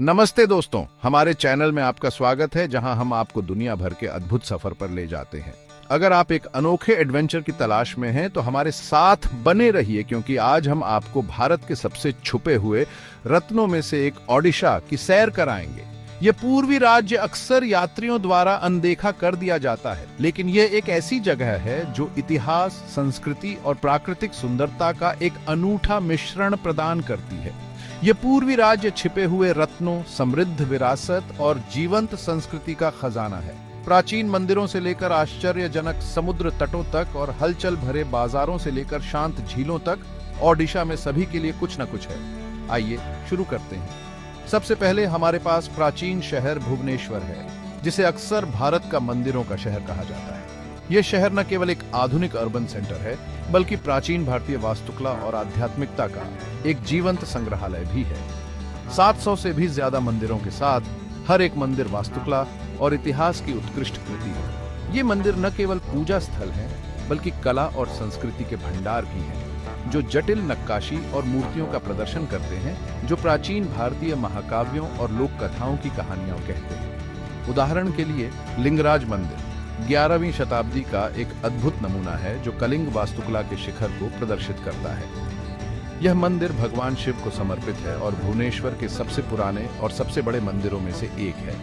नमस्ते दोस्तों, हमारे चैनल में आपका स्वागत है जहां हम आपको दुनिया भर के अद्भुत सफर पर ले जाते हैं। अगर आप एक अनोखे एडवेंचर की तलाश में हैं तो हमारे साथ बने रहिए, क्योंकि आज हम आपको भारत के सबसे छुपे हुए रत्नों में से एक ओडिशा की सैर कराएंगे। यह पूर्वी राज्य अक्सर यात्रियों द्वारा अनदेखा कर दिया जाता है, लेकिन यह एक ऐसी जगह है जो इतिहास, संस्कृति और प्राकृतिक सुंदरता का एक अनूठा मिश्रण प्रदान करती है। ये पूर्वी राज्य छिपे हुए रत्नों, समृद्ध विरासत और जीवंत संस्कृति का खजाना है। प्राचीन मंदिरों से लेकर आश्चर्यजनक समुद्र तटों तक और हलचल भरे बाजारों से लेकर शांत झीलों तक, ओडिशा में सभी के लिए कुछ न कुछ है। आइए शुरू करते हैं। सबसे पहले हमारे पास प्राचीन शहर भुवनेश्वर है, जिसे अक्सर भारत का मंदिरों का शहर कहा जाता है। यह शहर न केवल एक आधुनिक अर्बन सेंटर है, बल्कि प्राचीन भारतीय वास्तुकला और आध्यात्मिकता का एक जीवंत संग्रहालय भी है। 700 से भी ज्यादा मंदिरों के साथ हर एक मंदिर वास्तुकला और इतिहास की उत्कृष्ट कृति है। ये मंदिर न केवल पूजा स्थल हैं, बल्कि कला और संस्कृति के भंडार भी हैं, जो जटिल नक्काशी और मूर्तियों का प्रदर्शन करते हैं, जो प्राचीन भारतीय महाकाव्यों और लोक कथाओं की कहानियां कहते हैं। उदाहरण के लिए लिंगराज मंदिर 11वीं शताब्दी का एक अद्भुत नमूना है, जो कलिंग वास्तुकला के शिखर को प्रदर्शित करता है। यह मंदिर भगवान शिव को समर्पित है और भुवनेश्वर के सबसे पुराने और सबसे बड़े मंदिरों में से एक है।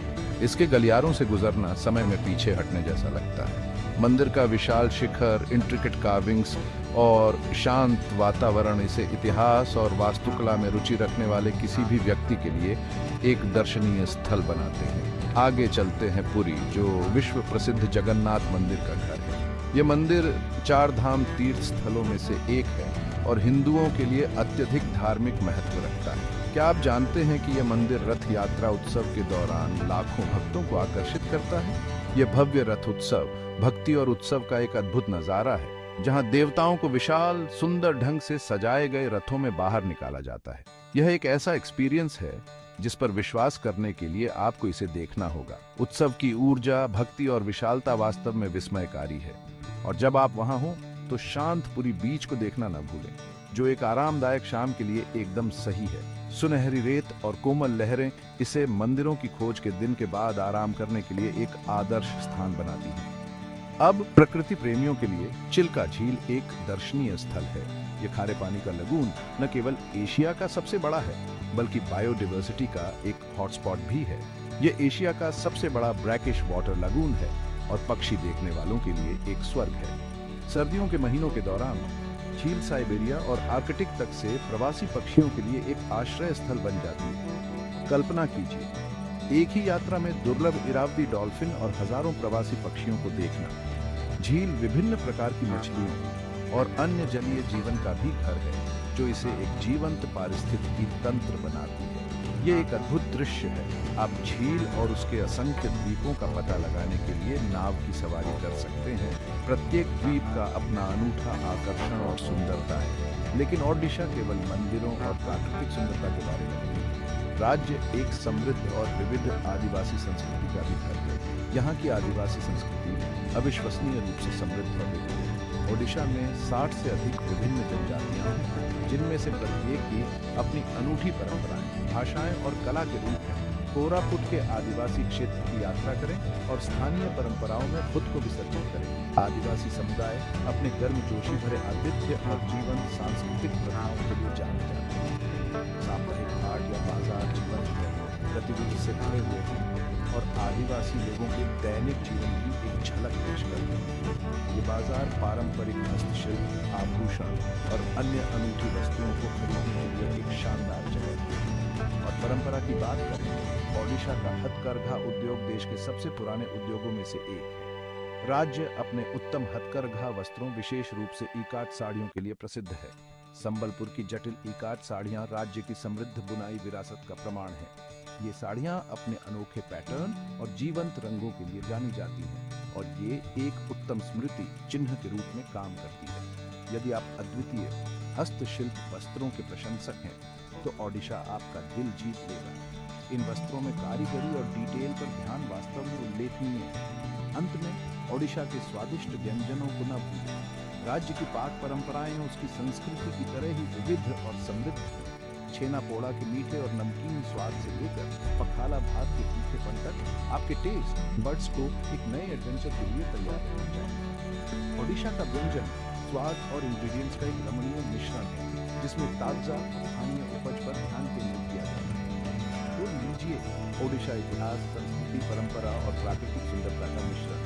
इसके गलियारों से गुजरना समय में पीछे हटने जैसा लगता है। मंदिर का विशाल शिखर, इंट्रिकेट कार्विंग्स और शांत वातावरण इसे इतिहास और वास्तुकला में रुचि रखने वाले किसी भी व्यक्ति के लिए एक दर्शनीय स्थल बनाते हैं। आगे चलते हैं पुरी, जो विश्व प्रसिद्ध जगन्नाथ मंदिर का घर है। यह मंदिर 4 धाम तीर्थ स्थलों में से एक है और हिंदुओं के लिए अत्यधिक धार्मिक महत्व रखता है। क्या आप जानते हैं कि यह मंदिर रथ यात्रा उत्सव के दौरान लाखों भक्तों को आकर्षित करता है? यह भव्य रथ उत्सव भक्ति और उत्सव का एक अद्भुत नजारा है, जहां देवताओं को विशाल सुंदर ढंग से सजाए गए रथों में बाहर निकाला जाता है। यह एक ऐसा एक्सपीरियंस है जिस पर विश्वास करने के लिए आपको इसे देखना होगा। उत्सव की ऊर्जा, भक्ति और विशालता वास्तव में विस्मयकारी है। और जब आप वहां हो तो शांत पुरी बीच को देखना न भूलें, जो एक आरामदायक शाम के लिए एकदम सही है। सुनहरी रेत और कोमल लहरें इसे मंदिरों की खोज के दिन के बाद आराम करने के लिए एक आदर्श स्थान बनाती हैं। अब प्रकृति प्रेमियों के लिए चिल्का झील एक दर्शनीय स्थल है। यह खारे पानी का लगून न केवल एशिया का सबसे बड़ा है, बल्कि बायोडाइवर्सिटी का एक हॉटस्पॉट भी है। यह एशिया का सबसे बड़ा ब्रैकिश वाटर लगून है और पक्षी देखने वालों के लिए एक स्वर्ग है। सर्दियों के महीनों के दौरान झील साइबेरिया और आर्कटिक तक से प्रवासी पक्षियों के लिए एक आश्रय स्थल बन जाती है। कल्पना कीजिए, एक ही यात्रा में दुर्लभ इरावदी डॉल्फिन और हजारों प्रवासी पक्षियों को देखना। झील विभिन्न प्रकार की मछलियों और अन्य जलीय जीवन का भी घर है, जो इसे एक जीवंत पारिस्थितिकी तंत्र बनाती है। ये एक अद्भुत दृश्य है। आप झील और उसके असंख्य द्वीपों का पता लगाने के लिए नाव की सवारी कर सकते हैं। प्रत्येक द्वीप का अपना अनूठा आकर्षण और सुंदरता है। लेकिन ओडिशा केवल मंदिरों और प्राकृतिक सुंदरता के बारे में नहीं, राज्य एक समृद्ध और विविध आदिवासी संस्कृति का भी घर है। यहाँ की आदिवासी संस्कृति अविश्वसनीय रूप से समृद्ध और विविध है। ओडिशा में 60 से अधिक विभिन्न जनजातियां हैं, जिनमें से प्रत्येक की अपनी अनूठी परंपराएं, भाषाएं और कला के रूप हैं। कोरापुट के आदिवासी क्षेत्र की यात्रा करें और स्थानीय परंपराओं में खुद को विसर्जित करें। आदिवासी समुदाय अपने गर्मजोशी भरे आतिथ्य और जीवंत सांस्कृतिक प्रथाओं के लिए जाने जाते हैं। साप्ताहिक हाट या बाजार जीवन गतिविधि से भरे हुए हैं और आदिवासी लोगों के दैनिक जीवन की एक झलक पेश करते हैं। ये बाजार पारंपरिक हस्तशिल्प, आभूषण और अन्य अनूठी वस्तुओं को खरीदने के लिए एक शानदार जगह है। और परंपरा की बात करें, ओडिशा का हथकरघा उद्योग देश के सबसे पुराने उद्योगों में से एक है। राज्य अपने उत्तम हथकरघा वस्त्रों, विशेष रूप से इकाट साड़ियों के लिए प्रसिद्ध है। संबलपुर की जटिल इकाट साड़ियां राज्य की समृद्ध बुनाई विरासत का प्रमाण है। ये साड़ियां अपने अनोखे पैटर्न और जीवंत रंगों के लिए जानी जाती हैं और ये एक उत्तम स्मृति चिन्ह के रूप में काम करती है। यदि आप अद्वितीय हस्तशिल्प वस्त्रों के प्रशंसक हैं, तो ओडिशा आपका दिल जीत लेगा। इन वस्त्रों में कारीगरी और डिटेल पर ध्यान वास्तव में उल्लेखनीय है। अंत में ओडिशा के स्वादिष्ट व्यंजनों को न भूलें। राज्य की पाक परंपराएं उसकी संस्कृति की तरह ही विविध और समृद्ध है। छेना पोड़ा के मीठे और नमकीन स्वाद से लेकर पखाला भात के तीखेपन तक आपके टेस्ट बड्स को एक नए एडवेंचर के लिए तैयार करना चाहिए। ओडिशा का व्यंजन स्वाद और इंग्रेडिएंट्स का एक रमणीय मिश्रण है जिसमें ताजा स्थानीय उपज पर ध्यान केंद्रित किया जाता है। तो लीजिए ओडिशा इतिहास, संस्कृति, परंपरा और प्राकृतिक सुंदरता का मिश्रण।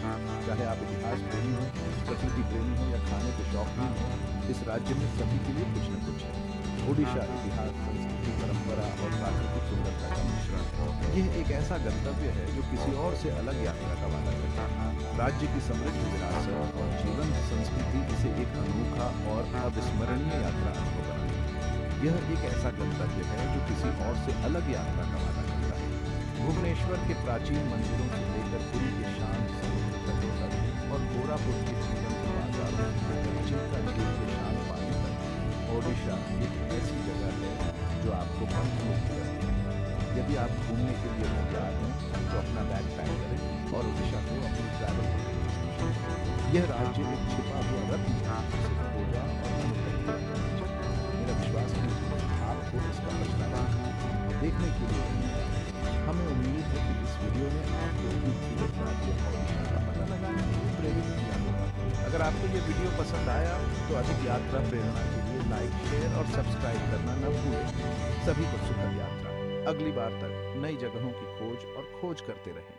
चाहे आप इतिहास प्रेमी हो, प्रकृति प्रेमी हो या खाने के शौकीन हो, इस राज्य में सभी के लिए कुछ न कुछ है। ओडिशा इतिहास, संस्कृति, परंपरा और प्राकृतिक सुंदरता का मिश्रण। यह एक ऐसा गंतव्य है जो किसी और से अलग यात्रा का वादा करता है। राज्य की समृद्ध विरासत और जीवंत संस्कृति इसे एक अनोखा और अविस्मरणीय यात्रा अनुभव बनाती है। यह एक ऐसा गंतव्य है जो किसी और से अलग यात्रा का वादा करता है। भुवनेश्वर के प्राचीन मंदिरों से लेकर पुरी के शांत समुद्र तटों तक और गोरापुर के जीवंत बाजारों से लेकर चिल्का झील के शांत पानी तक, ओडिशा एक ऐसी जगह है जो आपको मंत्रमुग्ध करती है। यदि आप घूमने के लिए तैयार हैं तो अपना बैग पैक करें और ओडिशा को अपनी ट्रैवल करें। यह राज्य एक छिपा हुआ रत्न है जिसे खोजा और अनुभव किया जाना चाहिए। मेरा विश्वास है आपको इसका पछतावा देखने के लिए मिलेगा। हमें उम्मीद है कि इस वीडियो ने आपको खूबसूरत राज्य ओडिशा का पता लगाने के लिए प्रेरित किया होगा। अगर आपको ये वीडियो पसंद आया तो अधिक यात्रा प्रेरणा के लिए लाइक, शेयर और सब्सक्राइब करना न भूलें। सभी को सुखद यात्रा। अगली बार तक नई जगहों की खोज और खोज करते रहें।